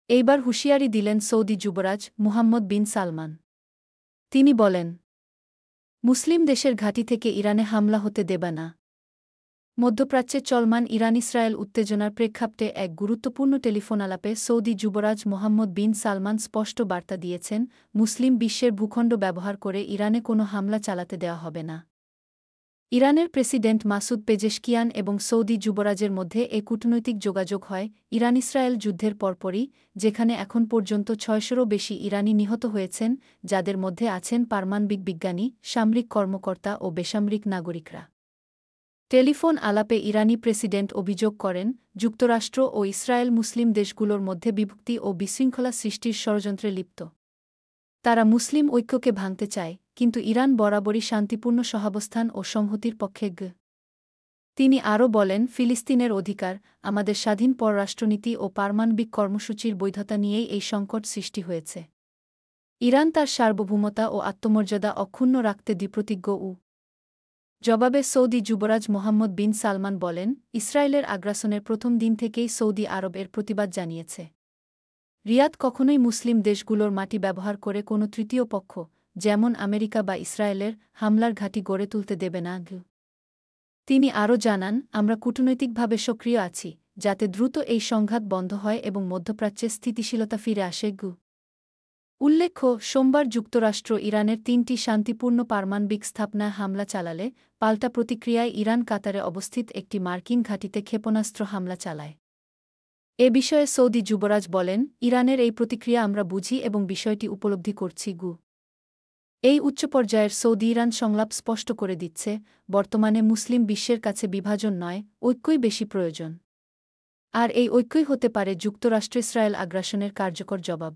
এইবার হুঁশিয়ারি দিলেন সৌদি যুবরাজ মুহাম্মদ বিন সালমান। তিনি বলেন, মুসলিম দেশের ঘাঁটি থেকে ইরানে হামলা হতে দেবে না। মধ্যপ্রাচ্যে চলমান ইরান-ইসরায়েল উত্তেজনার প্রেক্ষাপটে এক গুরুত্বপূর্ণ টেলিফোন আলাপে সৌদি যুবরাজ মোহাম্মদ বিন সালমান স্পষ্ট বার্তা দিয়েছেন, মুসলিম বিশ্বের ভূখণ্ড ব্যবহার করে ইরানে কোনো হামলা চালাতে দেওয়া হবে না। ইরানের প্রেসিডেন্ট মাসুদ পেজেশকিয়ান এবং সৌদি যুবরাজের মধ্যে এ কূটনৈতিক যোগাযোগ হয় ইরান-ইসরায়েল যুদ্ধের পরপরই, যেখানে এখন পর্যন্ত ৬০০রও বেশি ইরানি নিহত হয়েছেন, যাদের মধ্যে আছেন পারমাণবিক বিজ্ঞানী, সামরিক কর্মকর্তা ও বেসামরিক নাগরিকরা। টেলিফোন আলাপে ইরানি প্রেসিডেন্ট অভিযোগ করেন, যুক্তরাষ্ট্র ও ইসরায়েল মুসলিম দেশগুলোর মধ্যে বিভক্তি ও বিশৃঙ্খলা সৃষ্টির ষড়যন্ত্রে লিপ্ত। তারা মুসলিম ঐক্যকে ভাঙতে চায়, কিন্তু ইরান বরাবরই শান্তিপূর্ণ সহাবস্থান ও সংহতির পক্ষে। তিনি আরও বলেন, ফিলিস্তিনের অধিকার, আমাদের স্বাধীন পররাষ্ট্রনীতি ও পারমাণবিক কর্মসূচির বৈধতা নিয়েই এই সংকট সৃষ্টি হয়েছে। ইরান তার সার্বভৌমতা ও আত্মমর্যাদা অক্ষুণ্ণ রাখতে দৃঢ়প্রতিজ্ঞ। জবাবে সৌদি যুবরাজ মোহাম্মদ বিন সালমান বলেন, ইসরায়েলের আগ্রাসনের প্রথম দিন থেকেই সৌদি আরব এর প্রতিবাদ জানিয়েছে। রিয়াদ কখনোই মুসলিম দেশগুলোর মাটি ব্যবহার করে কোনো তৃতীয় পক্ষ, যেমন আমেরিকা বা ইসরায়েলের, হামলার ঘাঁটি গড়ে তুলতে দেবে না। তিনি আরও জানান, আমরা কূটনৈতিকভাবে সক্রিয় আছি, যাতে দ্রুত এই সংঘাত বন্ধ হয় এবং মধ্যপ্রাচ্যে স্থিতিশীলতা ফিরে আসে। উল্লেখ্য, সোমবার যুক্তরাষ্ট্র ইরানের ৩টি শান্তিপূর্ণ পারমাণবিক স্থাপনায় হামলা চালালে পাল্টা প্রতিক্রিয়ায় ইরান কাতারে অবস্থিত একটি মার্কিন ঘাঁটিতে ক্ষেপণাস্ত্র হামলা চালায়। এ বিষয়ে সৌদি যুবরাজ বলেন, ইরানের এই প্রতিক্রিয়া আমরা বুঝি এবং বিষয়টি উপলব্ধি করছি। এই উচ্চপর্যায়ের সৌদি ইরান সংলাপ স্পষ্ট করে দিচ্ছে, বর্তমানে মুসলিম বিশ্বের কাছে বিভাজন নয়, ঐক্যই বেশি প্রয়োজন। আর এই ঐক্যই হতে পারে যুক্তরাষ্ট্র ইসরায়েল আগ্রাসনের কার্যকর জবাব।